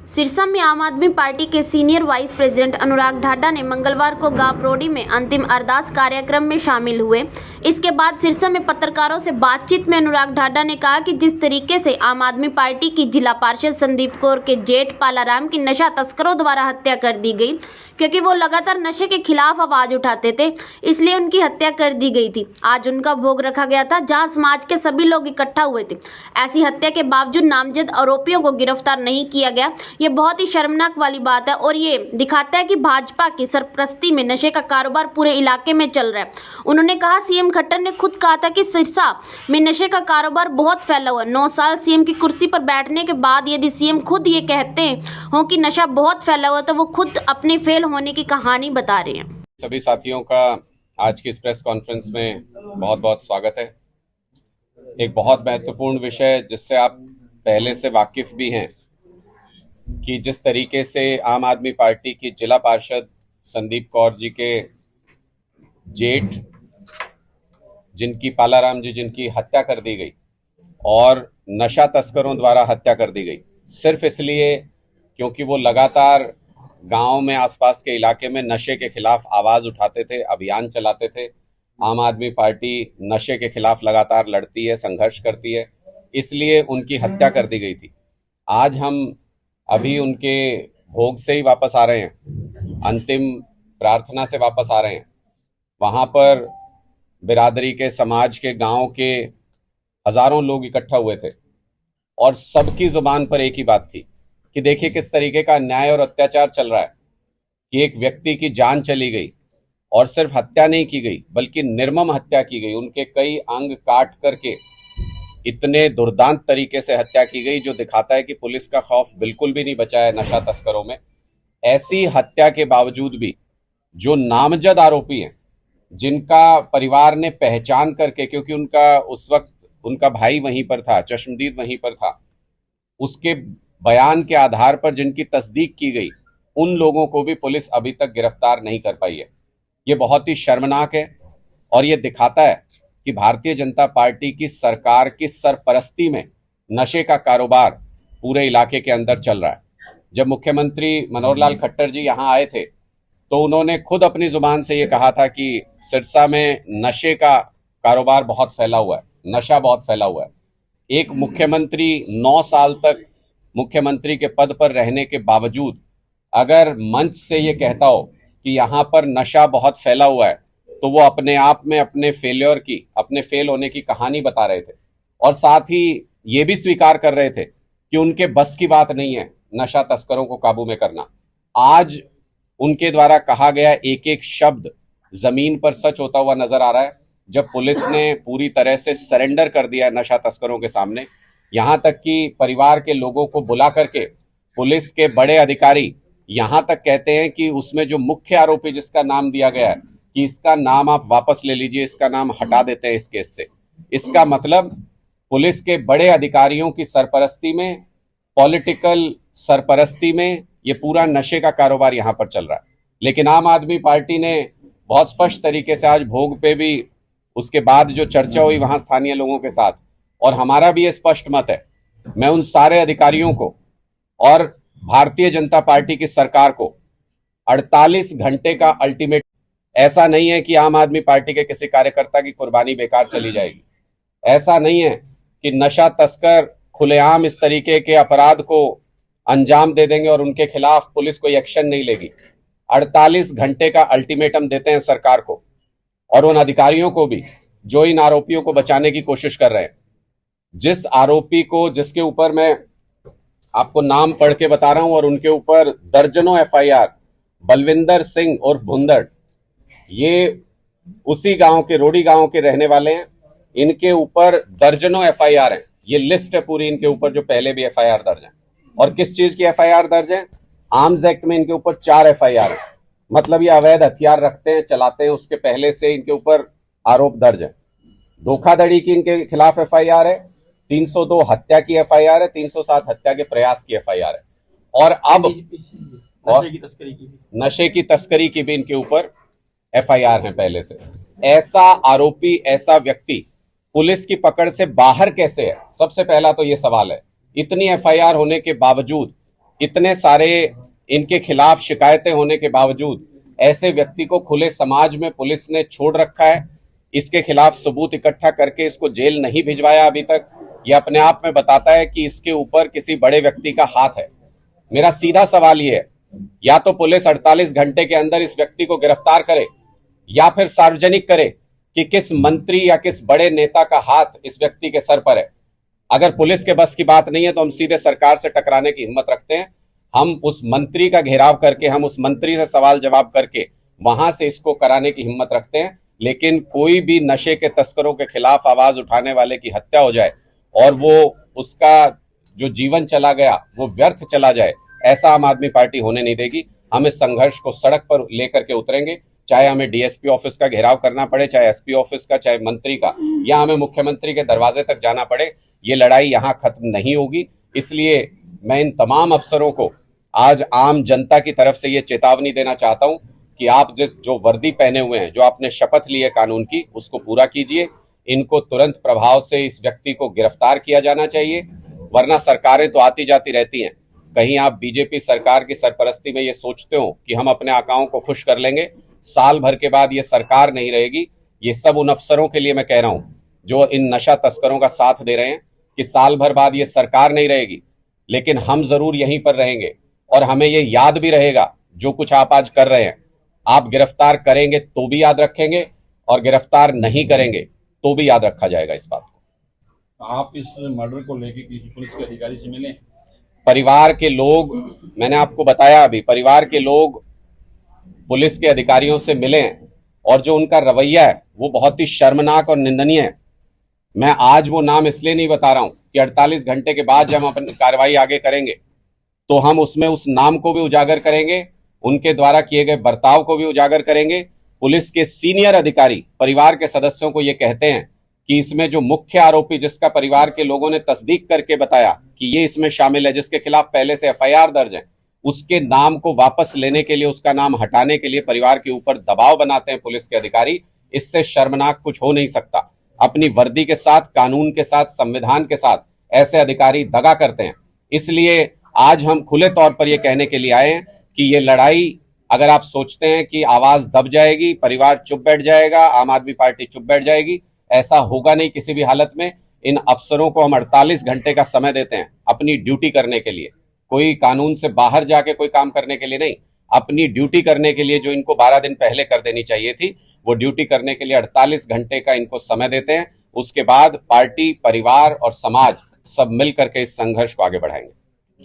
सिरसा में आम आदमी पार्टी के सीनियर वाइस प्रेसिडेंट अनुराग ढाढा ने मंगलवार को गांव रोडी में अंतिम अरदास कार्यक्रम में शामिल हुए। इसके बाद सिरसा में पत्रकारों से बातचीत में अनुराग ढाढा ने कहा कि जिस तरीके से आम आदमी पार्टी की जिला पार्षद संदीप कौर के जेठ पालाराम की नशा तस्करों द्वारा हत्या कर दी गई, क्योंकि वो लगातार नशे के खिलाफ आवाज उठाते थे, इसलिए उनकी हत्या कर दी गई थी। आज उनका भोग रखा गया था, जहां समाज के सभी लोग इकट्ठा हुए थे। ऐसी हत्या के बावजूद नामजद आरोपियों को गिरफ्तार नहीं किया गया। ये बहुत ही शर्मनाक वाली बात है और ये दिखाता है कि भाजपा की सरपरस्ती में नशे का कारोबार पूरे इलाके में चल रहा है। उन्होंने कहा, सीएम खट्टर ने खुद कहा था कि सिरसा में नशे का कारोबार बहुत फैला हुआ है। 9 साल सीएम की कुर्सी पर बैठने के बाद यदि सीएम खुद ये कहते हो कि नशा बहुत फैला हुआ, तो वो खुद अपने फेल होने की कहानी बता रहे हैं। सभी साथियों का आज की इस प्रेस कॉन्फ्रेंस में बहुत बहुत स्वागत है। एक बहुत महत्वपूर्ण विषय जिससे आप पहले से वाकिफ भी हैं कि जिस तरीके से आम आदमी पार्टी की जिला पार्षद संदीप कौर जी के जेठ जिनकी पालाराम जी जिनकी हत्या कर दी गई और नशा तस्करों द्वारा हत्या कर दी गई, सिर्फ इसलिए क्योंकि वो लगातार गांव में आसपास के इलाके में नशे के खिलाफ आवाज उठाते थे, अभियान चलाते थे। आम आदमी पार्टी नशे के खिलाफ लगातार लड़ती है, संघर्ष करती है, इसलिए उनकी हत्या कर दी गई थी। आज हम अभी उनके भोग से ही वापस आ रहे हैं, अंतिम प्रार्थना से वापस आ रहे हैं। वहां पर बिरादरी के, समाज के, गांव के हजारों लोग इकट्ठा हुए थे और सबकी जुबान पर एक ही बात थी कि देखिए किस तरीके का अन्याय और अत्याचार चल रहा है कि एक व्यक्ति की जान चली गई और सिर्फ हत्या नहीं की गई बल्कि निर्मम हत्या की गई। उनके कई अंग काट करके इतने दुर्दांत तरीके से हत्या की गई, जो दिखाता है कि पुलिस का खौफ बिल्कुल भी नहीं बचा है नशा तस्करों में। ऐसी हत्या के बावजूद भी जो नामजद आरोपी हैं, जिनका परिवार ने पहचान करके, क्योंकि उनका उस वक्त उनका भाई वहीं पर था, चश्मदीद वहीं पर था, उसके बयान के आधार पर जिनकी तस्दीक की गई, उन लोगों को भी पुलिस अभी तक गिरफ्तार नहीं कर पाई है। ये बहुत ही शर्मनाक है और ये दिखाता है कि भारतीय जनता पार्टी की सरकार की सरपरस्ती में नशे का कारोबार पूरे इलाके के अंदर चल रहा है। जब मुख्यमंत्री मनोहर लाल खट्टर जी यहाँ आए थे तो उन्होंने खुद अपनी जुबान से ये कहा था कि सिरसा में नशे का कारोबार बहुत फैला हुआ है, नशा बहुत फैला हुआ है। एक मुख्यमंत्री 9 साल तक मुख्यमंत्री के पद पर रहने के बावजूद अगर मंच से ये कहता हो कि यहाँ पर नशा बहुत फैला हुआ है, तो वो अपने आप में अपने फेल होने की कहानी बता रहे थे और साथ ही ये भी स्वीकार कर रहे थे कि उनके बस की बात नहीं है नशा तस्करों को काबू में करना। आज उनके द्वारा कहा गया एक एक शब्द जमीन पर सच होता हुआ नजर आ रहा है, जब पुलिस ने पूरी तरह से सरेंडर कर दिया है नशा तस्करों के सामने। यहां तक कि परिवार के लोगों को बुला करके पुलिस के बड़े अधिकारी यहां तक कहते हैं कि उसमें जो मुख्य आरोपी जिसका नाम दिया गया है कि इसका नाम आप वापस ले लीजिए, इसका नाम हटा देते हैं इस केस से। इसका मतलब पुलिस के बड़े अधिकारियों की सरपरस्ती में, पॉलिटिकल सरपरस्ती में ये पूरा नशे का कारोबार यहां पर चल रहा है। लेकिन आम आदमी पार्टी ने बहुत स्पष्ट तरीके से आज भोग पे भी उसके बाद जो चर्चा हुई वहां स्थानीय लोगों के साथ, और हमारा भी ये स्पष्ट मत है, मैं उन सारे अधिकारियों को और भारतीय जनता पार्टी की सरकार को 48 घंटे का अल्टीमेट, ऐसा नहीं है कि आम आदमी पार्टी के किसी कार्यकर्ता की कुर्बानी बेकार चली जाएगी, ऐसा नहीं है कि नशा तस्कर खुलेआम इस तरीके के अपराध को अंजाम दे देंगे और उनके खिलाफ पुलिस कोई एक्शन नहीं लेगी। 48 घंटे का अल्टीमेटम देते हैं सरकार को और उन अधिकारियों को भी जो इन आरोपियों को बचाने की कोशिश कर रहे हैं। जिस आरोपी को, जिसके ऊपर मैं आपको नाम पढ़ के बता रहा हूं और उनके ऊपर दर्जनों एफआईआर, बलविंदर सिंह उर्फ भुंदड़, ये उसी गांव के, रोडी गांव के रहने वाले हैं। इनके ऊपर दर्जनों एफआईआर हैं, ये लिस्ट है पूरी इनके ऊपर जो पहले भी एफआईआर दर्ज है। और किस चीज की एफआईआर दर्ज है? आर्म्स एक्ट में इनके ऊपर 4 एफआईआर है, मतलब ये अवैध हथियार रखते हैं, चलाते हैं, उसके पहले से इनके ऊपर आरोप दर्ज है। धोखाधड़ी की इनके खिलाफ एफआईआर है, 302 हत्या की एफआईआर है, 307 हत्या के प्रयास की एफआईआर है, और अब नशे की तस्करी की भी इनके ऊपर एफआईआर है पहले से। ऐसा आरोपी, ऐसा व्यक्ति पुलिस की पकड़ से बाहर कैसे है? सबसे पहला तो ये सवाल है। इतनी एफआईआर होने के बावजूद इतने सारे इनके खिलाफ शिकायतें होने के बावजूद ऐसे व्यक्ति को खुले समाज में पुलिस ने छोड़ रखा है। इसके खिलाफ सबूत इकट्ठा करके इसको जेल नहीं भिजवाया अभी तक। यह अपने आप में बताता है कि इसके ऊपर किसी बड़े व्यक्ति का हाथ है। मेरा सीधा सवाल यह है, या तो पुलिस 48 घंटे के अंदर इस व्यक्ति को गिरफ्तार करे या फिर सार्वजनिक करे कि किस मंत्री या किस बड़े नेता का हाथ इस व्यक्ति के सर पर है। अगर पुलिस के बस की बात नहीं है तो हम सीधे सरकार से टकराने की हिम्मत रखते हैं। हम उस मंत्री का घेराव करके, हम उस मंत्री से सवाल जवाब करके वहां से इसको कराने की हिम्मत रखते हैं। लेकिन कोई भी नशे के तस्करों के खिलाफ आवाज उठाने वाले की हत्या हो जाए और वो उसका जो जीवन चला गया वो व्यर्थ चला जाए, ऐसा आम आदमी पार्टी होने नहीं देगी। हम इस संघर्ष को सड़क पर लेकर के उतरेंगे, चाहे हमें डीएसपी ऑफिस का घेराव करना पड़े, चाहे एसपी ऑफिस का, चाहे मंत्री का, या हमें मुख्यमंत्री के दरवाजे तक जाना पड़े। ये लड़ाई यहां खत्म नहीं होगी। इसलिए मैं इन तमाम अफसरों को आज आम जनता की तरफ से ये चेतावनी देना चाहता हूं कि आप जो वर्दी पहने हुए हैं, जो आपने शपथ ली है कानून की, उसको पूरा कीजिए। इनको तुरंत प्रभाव से इस व्यक्ति को गिरफ्तार किया जाना चाहिए, वरना सरकारें तो आती जाती रहती हैं। कहीं आप बीजेपी सरकार की सरपरस्ती में ये सोचते हो कि हम अपने आकाओं को खुश कर लेंगे, साल भर के बाद ये सरकार नहीं रहेगी। ये सब उन अफसरों के लिए मैं कह रहा हूं जो इन नशा तस्करों का साथ दे रहे हैं कि साल भर बाद ये सरकार नहीं रहेगी, लेकिन हम जरूर यहीं पर रहेंगे। और हमें ये याद भी रहेगा जो कुछ आप आज कर रहे हैं, आप गिरफ्तार करेंगे तो भी याद रखेंगे और गिरफ्तार नहीं करेंगे तो भी याद रखा जाएगा इस बात को। आप इस मर्डर को लेकर किसी पुलिस के अधिकारी से मिले? परिवार के लोग, मैंने आपको बताया अभी, परिवार के लोग पुलिस के अधिकारियों से मिले हैं और जो उनका रवैया है वो बहुत ही शर्मनाक और निंदनीय है। मैं आज वो नाम इसलिए नहीं बता रहा हूं कि 48 घंटे के बाद जब हम अपनी कार्रवाई आगे करेंगे तो हम उसमें उस नाम को भी उजागर करेंगे, उनके द्वारा किए गए बर्ताव को भी उजागर करेंगे। पुलिस के सीनियर अधिकारी परिवार के सदस्यों को ये कहते हैं कि इसमें जो मुख्य आरोपी, जिसका परिवार के लोगों ने तस्दीक करके बताया कि ये इसमें शामिल है, जिसके खिलाफ पहले से एफआईआर दर्ज है, उसके नाम को वापस लेने के लिए, उसका नाम हटाने के लिए परिवार के ऊपर दबाव बनाते हैं पुलिस के अधिकारी। इससे शर्मनाक कुछ हो नहीं सकता। अपनी वर्दी के साथ, कानून के साथ, संविधान के साथ ऐसे अधिकारी दगा करते हैं। इसलिए आज हम खुले तौर पर यह कहने के लिए आए हैं कि ये लड़ाई, अगर आप सोचते हैं कि आवाज दब जाएगी, परिवार चुप बैठ जाएगा, आम आदमी पार्टी चुप बैठ जाएगी, ऐसा होगा नहीं किसी भी हालत में। इन अफसरों को हम 48 घंटे का समय देते हैं अपनी ड्यूटी करने के लिए, कोई कानून से बाहर जाके कोई काम करने के लिए नहीं, अपनी ड्यूटी करने के लिए। जो इनको 12 दिन पहले कर देनी चाहिए थी, वो ड्यूटी करने के लिए 48 घंटे का इनको समय देते हैं। उसके बाद पार्टी, परिवार और समाज सब मिल करके इस संघर्ष को आगे बढ़ाएंगे।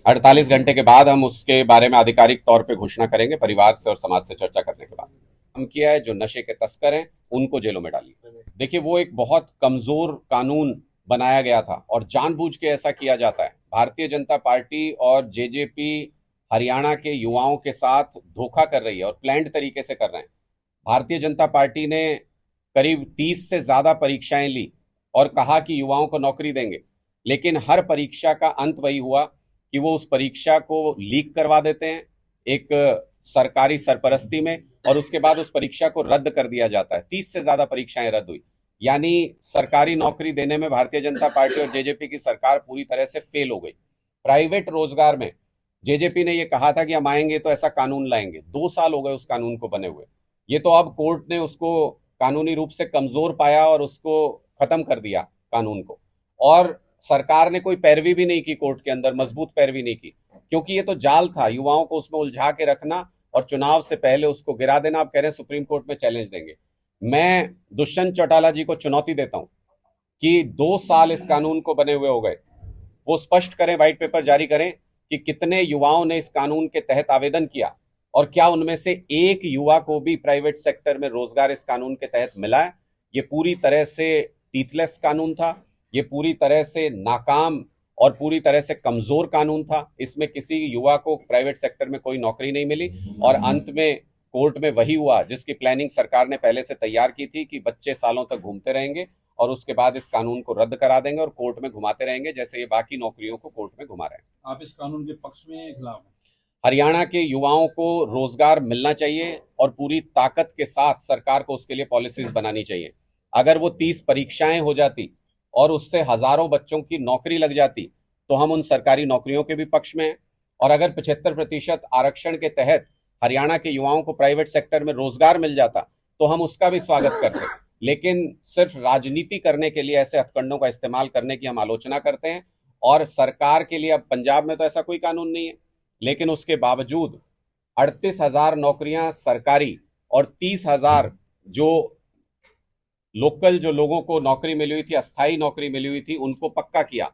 48 घंटे के बाद हम उसके बारे में आधिकारिक तौर पे घोषणा करेंगे, परिवार से और समाज से चर्चा करने के बाद। हम किया है, जो नशे के तस्कर हैं उनको जेलों में डालिए। देखिए, वो एक बहुत कमजोर कानून बनाया गया था और जानबूझ के ऐसा किया जाता है। भारतीय जनता पार्टी और जेजेपी हरियाणा के युवाओं के साथ धोखा कर रही है और प्लान्ड तरीके से कर रहे हैं। भारतीय जनता पार्टी ने करीब 30 से ज्यादा परीक्षाएं ली और कहा कि युवाओं को नौकरी देंगे, लेकिन हर परीक्षा का अंत वही हुआ कि वो उस परीक्षा को लीक करवा देते हैं एक सरकारी सरपरस्ती में, और उसके बाद उस परीक्षा को रद्द कर दिया जाता है। 30 से ज्यादा परीक्षाएं रद्द हुई। यानी सरकारी नौकरी देने में भारतीय जनता पार्टी और जेजेपी की सरकार पूरी तरह से फेल हो गई। प्राइवेट रोजगार में जेजेपी ने यह कहा था कि हम आएंगे तो ऐसा कानून लाएंगे। 2 साल हो गए उस कानून को बने हुए। ये तो अब कोर्ट ने उसको कानूनी रूप से कमजोर पाया और उसको खत्म कर दिया कानून को, और सरकार ने कोई पैरवी भी नहीं की कोर्ट के अंदर, मजबूत पैरवी नहीं की, क्योंकि ये तो जाल था, युवाओं को उसमें उलझा के रखना और चुनाव से पहले उसको गिरा देना। आप कह रहे हैं सुप्रीम कोर्ट में चैलेंज देंगे। मैं दुष्यंत चौटाला जी को चुनौती देता हूं कि 2 साल इस कानून को बने हुए हो गए, वो स्पष्ट करें, व्हाइट पेपर जारी करें कि कितने युवाओं ने इस कानून के तहत आवेदन किया और क्या उनमें से एक युवा को भी प्राइवेट सेक्टर में रोजगार इस कानून के तहत मिला है। ये पूरी तरह से टीथलेस कानून था, ये पूरी तरह से नाकाम और पूरी तरह से कमजोर कानून था। इसमें किसी युवा को प्राइवेट सेक्टर में कोई नौकरी नहीं मिली और अंत में कोर्ट में वही हुआ जिसकी प्लानिंग सरकार ने पहले से तैयार की थी कि बच्चे सालों तक घूमते रहेंगे और उसके बाद इस कानून को रद्द करा देंगे और कोर्ट में घुमाते रहेंगे, जैसे ये बाकी नौकरियों को कोर्ट में घुमा रहे हैं। आप इस कानून के पक्ष में या खिलाफ हैं? हरियाणा के युवाओं को रोजगार मिलना चाहिए और पूरी ताकत के साथ सरकार को उसके लिए पॉलिसीज बनानी चाहिए। अगर वो 30 परीक्षाएं हो जाती और उससे हजारों बच्चों की नौकरी लग जाती तो हम उन सरकारी नौकरियों के भी पक्ष में हैं। और अगर 75% आरक्षण के तहत हरियाणा के युवाओं को प्राइवेट सेक्टर में रोजगार मिल जाता तो हम उसका भी स्वागत करते। लेकिन सिर्फ राजनीति करने के लिए ऐसे हथकंडों का इस्तेमाल करने की हम आलोचना करते हैं। और सरकार के लिए, अब पंजाब में तो ऐसा कोई कानून नहीं है, लेकिन उसके बावजूद 38,000 नौकरियां सरकारी और 30,000 जो लोकल जो लोगों को नौकरी मिली हुई थी, अस्थायी नौकरी मिली हुई थी, उनको पक्का किया।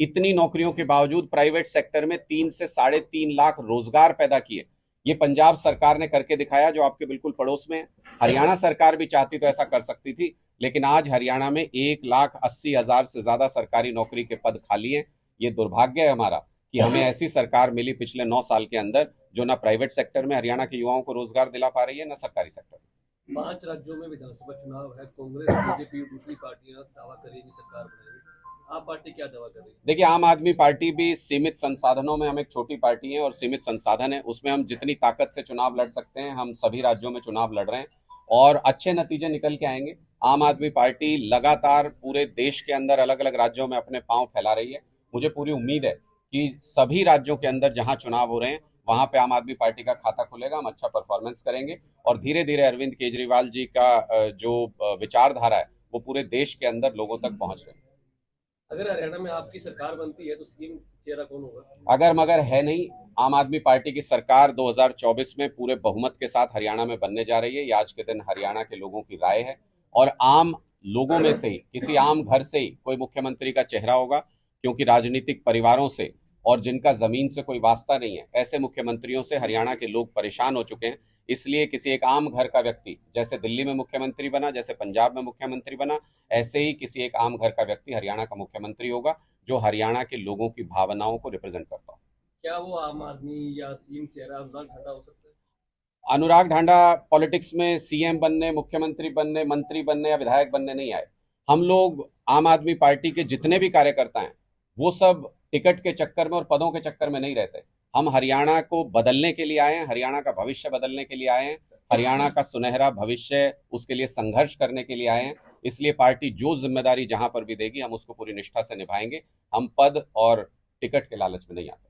इतनी नौकरियों के बावजूद प्राइवेट सेक्टर में 3 से 3.5 लाख रोजगार पैदा किए। ये पंजाब सरकार ने करके दिखाया, जो आपके बिल्कुल पड़ोस में है। हरियाणा सरकार भी चाहती तो ऐसा कर सकती थी, लेकिन आज हरियाणा में 1,80,000 से ज्यादा सरकारी नौकरी के पद खाली हैं। ये दुर्भाग्य है हमारा कि हमें ऐसी सरकार मिली पिछले 9 साल के अंदर जो ना प्राइवेट सेक्टर में हरियाणा के युवाओं को रोजगार दिला पा रही है, ना सरकारी सेक्टर में। 5 राज्यों में विधानसभा चुनाव है। कांग्रेस, बीजेपी और दूसरी पार्टियां दावा करेगी सरकार बनाएगी। आप पार्टी क्या दावा कर रही है? देखिए, आम आदमी पार्टी भी सीमित संसाधनों में, हम एक छोटी पार्टी है और सीमित संसाधन है, उसमें हम जितनी ताकत से चुनाव लड़ सकते हैं हम सभी राज्यों में चुनाव लड़ रहे हैं और अच्छे नतीजे निकल के आएंगे। आम आदमी पार्टी लगातार पूरे देश के अंदर अलग अलग राज्यों में अपने पांव फैला रही है। मुझे पूरी उम्मीद है कि सभी राज्यों के अंदर जहां चुनाव हो रहे हैं वहां पे आम आदमी पार्टी का खाता खुलेगा, हम अच्छा परफॉर्मेंस करेंगे और धीरे धीरे अरविंद केजरीवाल जी का जो विचारधारा है वो पूरे देश के अंदर लोगों तक पहुंच रही है। अगर हरियाणा में आपकी सरकार बनती है तो सीएम चेहरा कौन होगा? अगर मगर है नहीं, आम आदमी पार्टी की सरकार 2024 में पूरे बहुमत के साथ हरियाणा में बनने जा रही है। ये आज के दिन हरियाणा के लोगों की राय है और आम लोगों में से ही, किसी आम घर से ही कोई मुख्यमंत्री का चेहरा होगा, क्योंकि राजनीतिक परिवारों से और जिनका जमीन से कोई वास्ता नहीं है, ऐसे मुख्यमंत्रियों से हरियाणा के लोग परेशान हो चुके हैं। इसलिए किसी एक आम घर का व्यक्ति, जैसे दिल्ली में मुख्यमंत्री बना, जैसे पंजाब में मुख्यमंत्री बना, ऐसे ही किसी एक आम घर का व्यक्ति हरियाणा का मुख्यमंत्री होगा जो हरियाणा के लोगों की भावनाओं को रिप्रेजेंट करता हो। क्या वो आम आदमी या सीएम चेहरा अनुराग ठाकुर हो सकता है? अनुराग ठाकुर पॉलिटिक्स में सीएम बनने, मुख्यमंत्री बनने, मंत्री बनने या विधायक बनने नहीं आए। हम लोग आम आदमी पार्टी के जितने भी कार्यकर्ता हैं वो सब टिकट के चक्कर में और पदों के चक्कर में नहीं रहते। हम हरियाणा को बदलने के लिए आए हैं, हरियाणा का भविष्य बदलने के लिए आए हैं, हरियाणा का सुनहरा भविष्य, उसके लिए संघर्ष करने के लिए आए हैं। इसलिए पार्टी जो जिम्मेदारी जहां पर भी देगी हम उसको पूरी निष्ठा से निभाएंगे। हम पद और टिकट के लालच में नहीं आते।